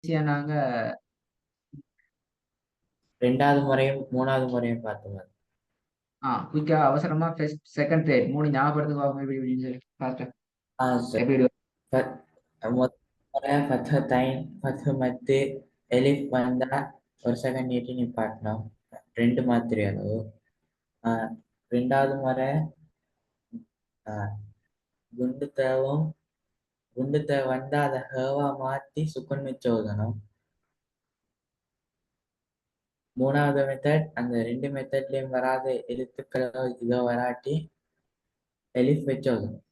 நாங்க ரெண்டாவது முறையும் மூணாவது முறையும் பார்த்தோம். குயிக்கா அவசரமா ஃபர்ஸ்ட் செகண்ட் தேர்ட் மூணு ஞாபகப்படுத்துங்க பாப்போம் எப்படி இப்படின்னு சொல்லி பார்த்தேன். சரி. எப்படி முதல் முறை ஃபத்ஹத்தைன் ஃபத்ஹு மத்து எலிஃப் வந்தா ஒரு செகண்ட் நீட்டி நிப்பாட்டணும். 2 மாத்திரை அளவு. ரெண்டாவது முறை குண்டு தேவும் குண்டு தேவை வந்தா அதை ஹேவா மாத்தி சுக்குன் வச்சு ஓதணும். மூணாவது மெத்தட் அந்த 2 மெத்தட்லயும் வராத எழுத்துக்களோ இதோ வராட்டி எலிஃப் வச்சு ஓதணும்.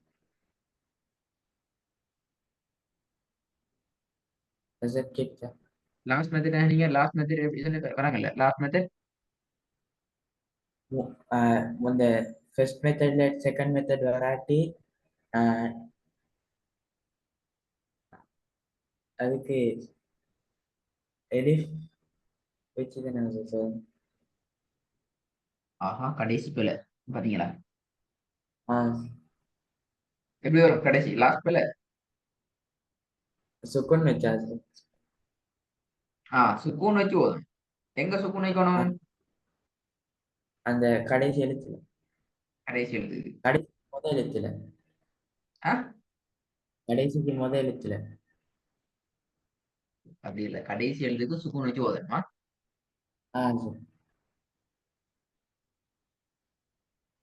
கேட்க லாஸ்ட் மெத்தட் நீங்க லாஸ்ட் மெத்தட் எப்படி வராங்கல்ல லாஸ்ட் மெத்தட் இந்த ஃபர்ஸ்ட் மெத்தட்ல செகண்ட் மெத்தட் வராட்டி அதுக்கு எலிஃப் வச்சு தானே சார். ஆஹா கடைசி பிள்ளை பாத்தீங்களா ஆஹ் எப்படி வரும் கடைசி லாஸ்ட் பிள்ளை. சுக்குன் வச்சா சார். சுக்கூன் வச்சு போதும். எங்க சுக்கூன் வைக்கணும்? அந்த கடைசி எழுத்துல கடைசி எழுத்துக்கு. கடைசி முதல் எழுத்துல ஆஹ் கடைசிக்கு முதல் எழுத்துல அப்படி இல்லை கடைசி எழுத்துக்கு சுக்கூன் வச்சு போதணுமா? சார்.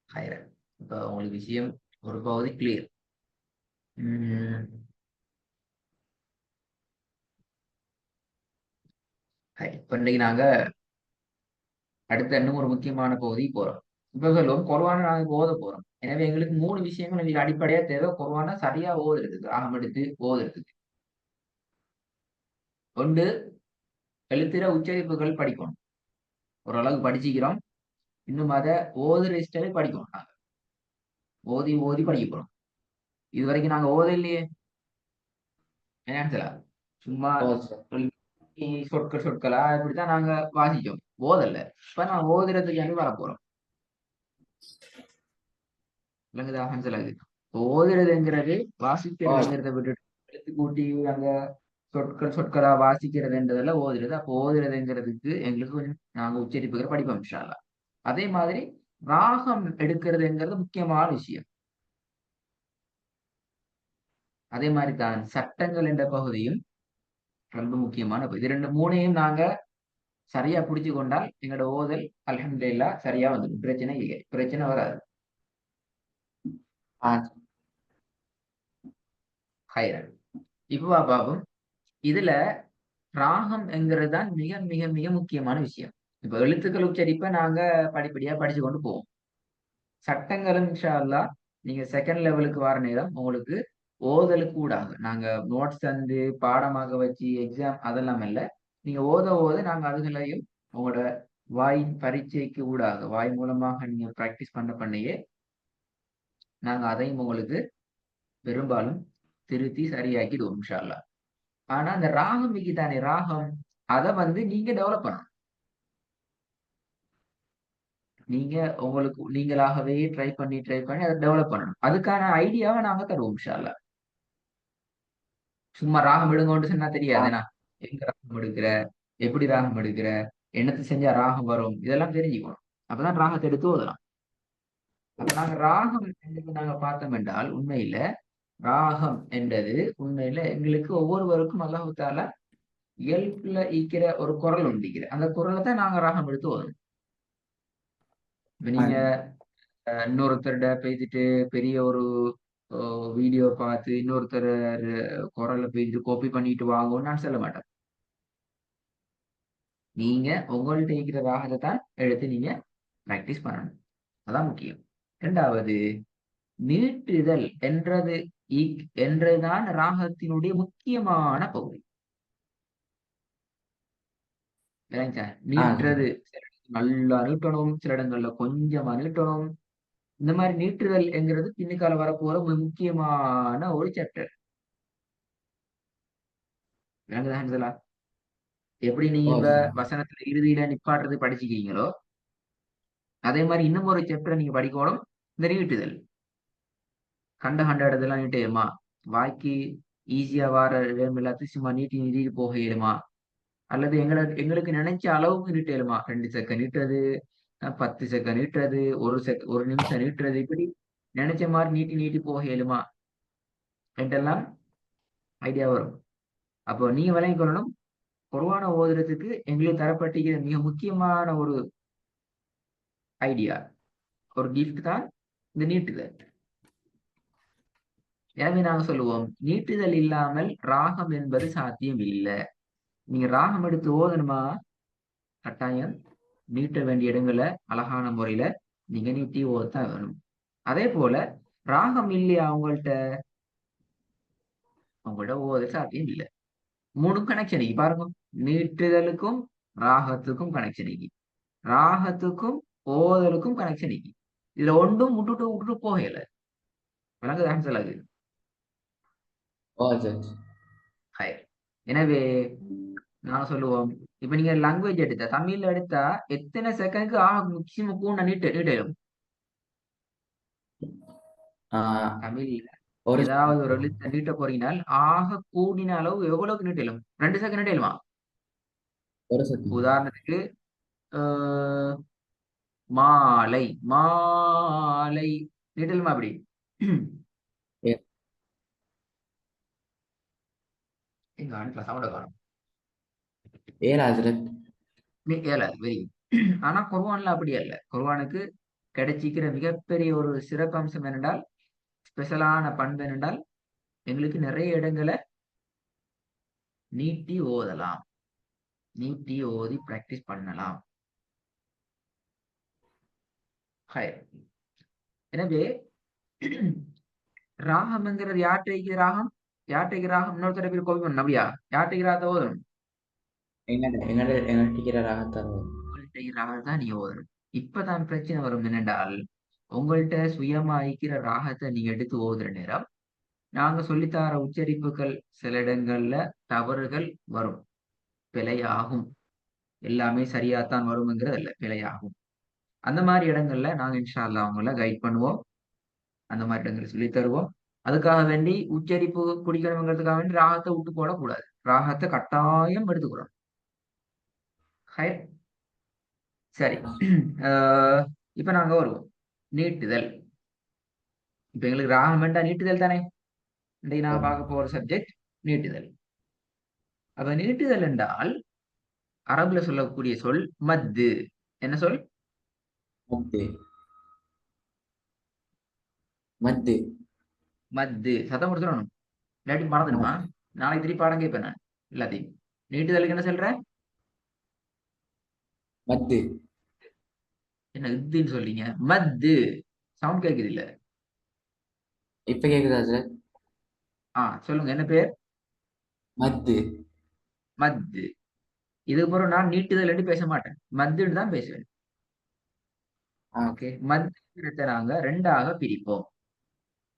ஹைரன் இப்ப உங்களுக்கு விஷயம் ஒரு பகுதி கிளியர். இப்ப இன்னைக்கு நாங்க அடுத்த இன்னும் ஒரு முக்கியமான பகுதி போறோம். இப்ப சொல்லுவோம் குர்ஆனை நாங்க ஓத போறோம். எனவே எங்களுக்கு 3 விஷயங்கள் எங்களுக்கு அடிப்படையா தேவை குர்ஆனை சரியா ஓதுறதுக்கு ஆகம் எடுத்து ஓதுறதுக்கு. ஒன்று எழுத்துற உச்சரிப்புகள் படிக்கணும். ஓரளவுக்கு படிச்சுக்கிறோம். இன்னும் அதை ஓதுற ஸ்டைல் படிக்கணும். நாங்க ஓதி ஓதி படிக்கணும். இது வரைக்கும் நாங்க ஓத இல்லையே என்ன சும்மா சார். சொற்கள் சொற்களா இப்படித்தான் நாங்க வாசிச்சோம். ஓதல்ல. இப்ப நான் ஓதுறதுக்கு வர போறோம். விளங்குதா ஹன்சலாது? ஓதுறதுங்கிறது வாசிக்கிறதுங்கிறத விட்டுட்டு எழுத்து கூட்டி அங்க சொற்கள் சொற்களா வாசிக்கிறதுன்றதுல ஓதுறது. அப்போ ஓதுறதுங்கிறதுக்கு எங்களுக்கு கொஞ்சம் நாங்க உச்சரிப்புகிற படிப்போம் இன்ஷா அல்லாஹ். அதே மாதிரி ராகம் எடுக்கிறதுங்கிறது முக்கியமான விஷயம். அதே மாதிரி தான் சட்டங்கள் என்ற பகுதியும் ரொம்ப முக்கியமான பகுதி. இது ரெண்டு மூணையும் நாங்க சரியா புடிச்சு கொண்டால் எங்களோட ஓதல் அல்ஹம்துலில்லாஹ் சரியா வந்துடும். பிரச்சனை இல்லை, பிரச்சனை வராது. ஹைரன் இப்ப பாபம் இதுல ராகம் என்கிறது தான் மிக மிக மிக முக்கியமான விஷயம். இப்ப எழுத்துக்கள் உச்சரிப்பை நாங்க படிப்படியா படிச்சு கொண்டு போவோம். சட்டங்களும் இன்ஷா அல்லாஹ் நீங்க செகண்ட் லெவலுக்கு வர நேரம் உங்களுக்கு ஓதலுக்கு கூடாது. நாங்க நோட்ஸ் தந்து பாடமாக வச்சு எக்ஸாம் அதெல்லாம் இல்லை. நீங்க ஓத ஓத நாங்க அதுகளையும் உங்களோட வாய் பரீட்சைக்கு ஊடாக வாய் மூலமாக நீங்க பிராக்டிஸ் பண்ண பண்ணியே நாங்க அதையும் உங்களுக்கு பெரும்பாலும் திருத்தி சரியாக்கிடுவோம் இன்ஷா அல்லாஹ். ஆனா அந்த ராகம் தானே ராகம் அதை நீங்க டெவலப் பண்ணணும். நீங்க உங்களுக்கு நீங்களாகவே ட்ரை பண்ணி அதை டெவலப் பண்ணணும். அதுக்கான ஐடியாவை நாங்க தருவோம் இன்ஷா அல்லாஹ். சும்மா ராகம் எடுங்கன்னு சொன்னா தெரியாது. ஏன்னா எங்க ராகம் எடுக்கிற, எப்படி ராகம் எடுக்கிற, என்னத்தை செஞ்சா ராகம் வரும் இதெல்லாம் தெரிஞ்சுக்கணும். அப்பதான் ராகத்தை எடுத்து ஓதலாம். அப்ப நாங்க ராகம் என்று நாங்க பார்த்தோம் என்றால் உண்மையில ராகம் என்றது உண்மையில எங்களுக்கு ஒவ்வொருவருக்கும் அல்லாஹ் தாலா இயல்புல ஈக்கிற ஒரு குரல் உண்டிக்கிற அந்த குரலை தான் நாங்க ராகம் எடுத்து ஓதணும். இப்ப நீங்க இன்னொருத்தர்கிட்ட பேசிட்டு பெரிய ஒரு வீடியோ பார்த்து இன்னொருத்தர் குரலை பேசிட்டு காப்பி பண்ணிட்டு வாங்கன்னு நான் சொல்ல மாட்டேன். நீங்க உங்கள்ட்ட இருக்கிற ராகத்தை தான் எடுத்து நீங்க பிராக்டிஸ் பண்ணணும். அதான் முக்கியம். இரண்டாவது நீட்டுதல் என்றதுதான் ராகத்தினுடைய முக்கியமான பகுதி. நீட்டுறது சில இடங்கள் நல்லா நீட்டணும், சில இடங்கள்ல கொஞ்சமா நீட்டணும். இந்த மாதிரி நீட்டுதல் என்கிறது பின்னுக்கால வரப்போற ஒரு முக்கியமான ஒரு சாப்டர். விளங்குதான்? எப்படி நீங்க இப்ப வசனத்துல இறுதியில நிப்பாட்டுறது படிச்சுக்கிறீங்களோ அதே மாதிரி இன்னும் ஒரு சாப்டர் நீங்க படிக்கணும். இந்த நீட்டுதல் கண்ட இடத்துல நீட்டுமா வாய்க்கு ஈஸியா வார இடம் எல்லாத்தையும் சும்மா நீட்டி நீட்டி போக இயலுமா? அல்லது எங்களுக்கு நினைச்ச அளவுக்கு நீட்டலுமா? 2 செகண்ட் நீட்டுறது, 10 செகண்ட் நீட்டுறது, ஒரு நிமிஷம் நீட்டுறது, இப்படி நினைச்ச மாதிரி நீட்டி நீட்டி போக இயலுமா என்றெல்லாம் ஐடியா வரும். அப்போ நீங்க விளங்கிக் கொள்ளணும், குர்ஆனை ஓதுறதுக்கு எங்களுக்கு தரப்பட்டிருக்கிற மிக முக்கியமான ஒரு ஐடியா, ஒரு கிஃப்ட் தான் இந்த நீட்டுதல். எனவே நாங்க சொல்லுவோம், நீட்டுதல் இல்லாமல் ராகம் என்பது சாத்தியம் இல்லை. நீங்க ராகம் எடுத்து ஓதணுமா, கட்டாயம் நீட்ட வேண்டிய இடங்களை அழகான முறையில நீங்க நீட்டி ஓதத்தான் வேணும். அதே போல ராகம் இல்லையா உங்கள்ட்ட ஓத சாத்தியம் இல்லை. 3 கனெக்ஷன் இருக்கு பாருங்க. நீட்டுதலுக்கும் ராகத்துக்கும் கனெக்ஷன் இருக்கு, ராகத்துக்கும் ஓதலுக்கும் கனெக்ஷன் இருக்கு. இதுல ஒன்றும் விட்டுட்டு விட்டுட்டு போகல. விளங்குதான் சிலது. ஓ ஜட்ஜ். ஹாய். எனவே நாங்க சொல்லுவோம், இப்ப நீங்க லாங்குவேஜ் எடுத்தா, தமிழ்ல எடுத்தா எத்தனை செகண்ட்க்கு மேக்சிமம் கூட நீட்டிடும்? தமிழ்ல ஒரு ஏதாவது ஒரு எழுத்தை நீட்ட போறீங்கனால் ஆக கூடின அளவு எவ்வளவுக்கு நீட்டிடும்? 2 செகண்ட் நீட்டிடுமா? ஒரு செகண்ட். உதாரணத்துக்கு ஆஹ் மாலை மாலை நீட்டலுமா அப்படி? எங்க அனுப்பல சவுண்ட காணும். ஏழு ஹஜ்ரத். ஏழாது வெரி. ஆனா குர்ஆன்ல அப்படி அல்ல. குர்ஆனுக்கு கிடைச்சிக்கிற மிகப்பெரிய ஒரு சிறப்பம்சம் என்னென்றால், ஸ்பெஷலான பண்பு என்னென்றால், எங்களுக்கு நிறைய இடங்களை நீட்டி ஓதலாம், நீட்டி ஓதி பிராக்டிஸ் பண்ணலாம். ஹை. எனவே ராகம்ங்கிறது யார்கிட்ட ராகம், யார்கிட்ட ராகம்? இன்னொருத்தர பேர் கோபி பண்ணணும் அப்படியா? யார்கிட்ட ராகத்தை ஓதணும்? எங்கட டிக்கிற ராகத்தான் உங்கள்கிட்ட ராகம் தான் நீங்க ஓதணும். இப்பதான் பிரச்சனை வரும் என்னென்றால், உங்கள்கிட்ட சுயமா இருக்கிற ராகத்தை நீங்க எடுத்து ஓதுற நேரம், நாங்க சொல்லித்தர உச்சரிப்புகள் சில இடங்கள்ல தவறுகள் வரும், பிழையாகும். எல்லாமே சரியாத்தான் வரும்ங்கிறது அல்ல, பிழையாகும். அந்த மாதிரி இடங்கள்ல நாங்க இன்ஷா அல்லாஹ் அவங்கள கைட் பண்ணுவோம். அந்த மாதிரி இடங்களை சொல்லி தருவோம். அதுக்காக வேண்டி உச்சரிப்பு பிடிக்கணுங்கிறதுக்காக வேண்டி ராகத்தை விட்டு போடக்கூடாது. ராகத்தை கட்டாயம் எடுத்துக்கிறோம். ஹைர். சரி. இப்ப நாங்க வருவோம் நீட்டுதல். இப்ப எங்களுக்கு ராகம் வேண்டாம், நீட்டுதல் தானே இன்றைக்கு நான் பார்க்க போற சப்ஜெக்ட் நீட்டுதல். அப்ப நீட்டுதல் என்றால் அரபுல சொல்லக்கூடிய சொல் மத்து. என்ன சொல்? மத்து. மத்து. மத்து. சத்தம் கொடுத்து சொல்லணும், இல்லாட்டி மறந்துடுமா? நாளைக்கு திருப்பி பாடம் கேட்பேன் நான் எல்லாத்தையும். நீட்டுதலுக்கு என்ன சொல்ற? மத்து. என்ன இத்துன்னு சொல்றீங்க? மத்து. சவுண்ட் கேட்குது இல்ல? இப்ப கேக்குதா ஹஜ்ரத்? சொல்லுங்க, என்ன பேர்? மத்து. மத்து. இதுக்கு பிறகு நான் நீட்டுதல் பேச மாட்டேன், மத்துன்னு தான் பேசுவேன். ஓகே. மத்துங்கிறத நாங்க 2ஆக பிரிப்போம்.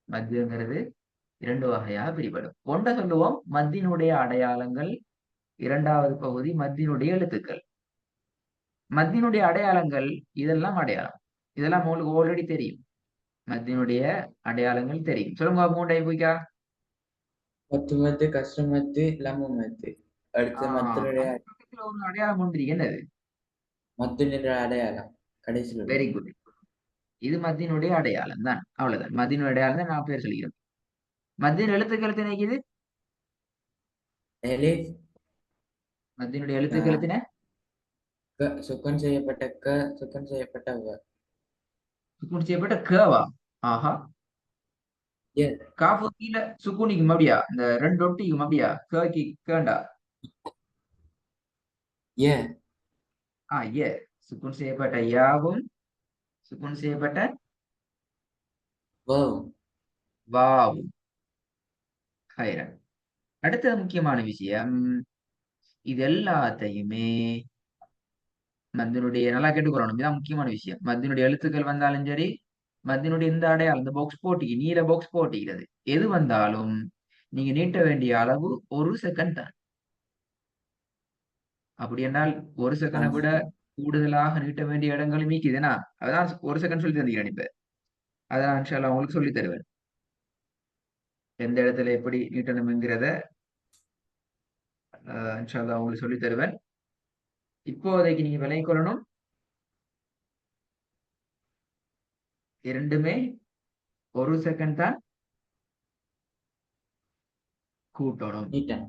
மத்துங்கிறது 2 வகையாக பிரிப்படும். ஒன்றை சொல்லுவோம் மத்தினுடைய அடையாளங்கள், 2வது பகுதி மத்தினுடைய எழுத்துக்கள். மத்தினுடைய அடையாளங்கள், இதெல்லாம் அடையாளம், இதெல்லாம் உங்களுக்கு ஆல்ரெடி தெரியும். மத்தினுடைய அடையாளங்கள் தெரியும். சொல்லுங்க 3 போய்க்கா. மத்து மத்து, கஷ்ட மத்து, லம்மு மத்து. அடுத்த மத்தினுடைய அந்த பக்கத்துல ஒரு அடையாளம் ஒன்று, என்னது? மத்தினுடைய அடையாளம் கடைசியில் வெரி குட். இது மத்தினுடைய அடையாளம் தான், அவ்வளவுதான். மத்தினுடைய அடையாளம் தான் நான் பேர் சொல்லிக்கிறேன். மத்தியின் எழுத்துக்கள் எத்தனை இருக்குது? எலிஃப். மத்தினுடைய எழுத்துக்கள் எத்தனை? சுக்கன் செய்யப்பட்ட க, சுக்கன் செய்யப்பட்ட வ. சுக்குன் செய்யப்பட்ட கேவா? ஆஹா. ஏ. காஃபு கீழே சுக்குனிக்கும் அப்படியா? இந்த 2 ஒட்டிக்கும் அப்படியா? கேக்கி கேண்டா. ஏ. ஏ. சுக்குன் செய்யப்பட்ட யாவும், சுக்குன் செய்யப்பட்ட வவ். வாவும். ஹைரன். அடுத்த முக்கியமான விஷயம், இது எல்லாத்தையுமே மத்தினுடைய, நல்லா கேட்டுக்கிறோம், இதுதான் முக்கியமான விஷயம். மத்தினுடைய எழுத்துக்கள் வந்தாலும் சரி, மத்தினுடைய இந்த அடையாளம், இந்த பாக்ஸ் போட்டி, நீல பாக்ஸ் போட்டிக்கிறது, எது வந்தாலும் நீங்க நீட்ட வேண்டிய அளவு 1 செகண்ட் தான். அப்படி என்றால் 1 செகண்டை விட கூடுதலாக நீட்ட வேண்டிய இடங்களும் மீக்குதுன்னா, அதான் 1 செகண்ட் சொல்லி தந்தீங்க இப்ப. அதான் இன்ஷா அல்லாஹ் உங்களுக்கு சொல்லி தருவேன். எந்த இடத்துல எப்படி நீட்டணும்ங்கிறத இன்ஷா அல்லாஹ் உங்களுக்கு சொல்லி தருவேன். இப்போதைக்கு நீங்க விளங்கிக் கொள்ளணும், இரண்டுமே 1 செகண்ட் தான் கூட்டணும், நீட்டன்.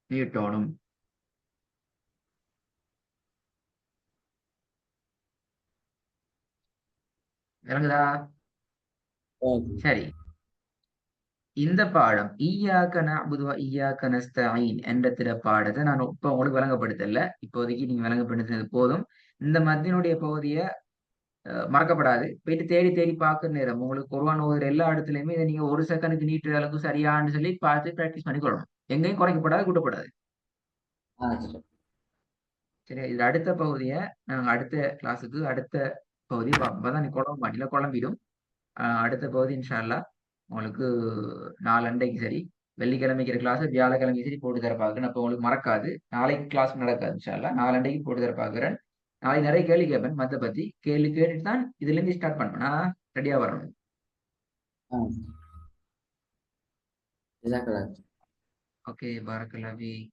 நீட்டணும். விளங்குதா? ஓகே. சரி. இந்த பாடம் ஈய்யாக நஅ்புது வ ஈய்யாக நஸ்தஈன் என்ற பாடத்தை நான் இப்ப உங்களுக்கு விளங்கப்படுத்தல. இப்போதைக்கு நீங்க விளங்கப்படுத்தினது போதும். இந்த மத்தினுடைய பகுதியை மறக்கப்படாது. போயிட்டு தேடி தேடி பார்க்குற நேரம் உங்களுக்கு குர்ஆன் ஓதுற எல்லா இடத்துலயுமே இதை நீங்க 1 செகண்டுக்கு நீட்டுற அளவுக்கு சரியான்னு சொல்லி பார்த்து பிராக்டிஸ் பண்ணிக்கொள்ளணும். எங்கேயும் குறைக்கப்படாது, கூட்டப்படாது. சரி. சரி, இது அடுத்த பகுதியை நாங்க அடுத்த கிளாஸுக்கு அடுத்த பகுதியை பார்ப்போம். அப்பதான் நீ குழம்ப மாட்டில, குழம்பிடும். அடுத்த பகுதி இன்ஷா அல்லாஹ் உங்களுக்கு நாளண்டைக்கு சரி, வெள்ளிக்கிழமைக்கிற கிளாஸ் வியாழக்கிழமைக்கு சரி போட்டு தர பார்க்குறேன். அப்போ உங்களுக்கு மறக்காது. நாளைக்கு கிளாஸ் நடக்காது இன்ஷா அல்லாஹ். நாளண்டைக்கு போட்டு தர பார்க்குறேன். நாளைக்கு நிறைய கேள்வி கேட்பேன் மத்த பத்தி. கேள்வி கேட்டுட்டு தான் இதுல இருந்து ஸ்டார்ட் பண்ணுவேன். நான் ரெடியா வரணும். ஜஸாக்கல்லாஹ். ஓகே, பாரக்கல்லாஹ் ஃபீக்.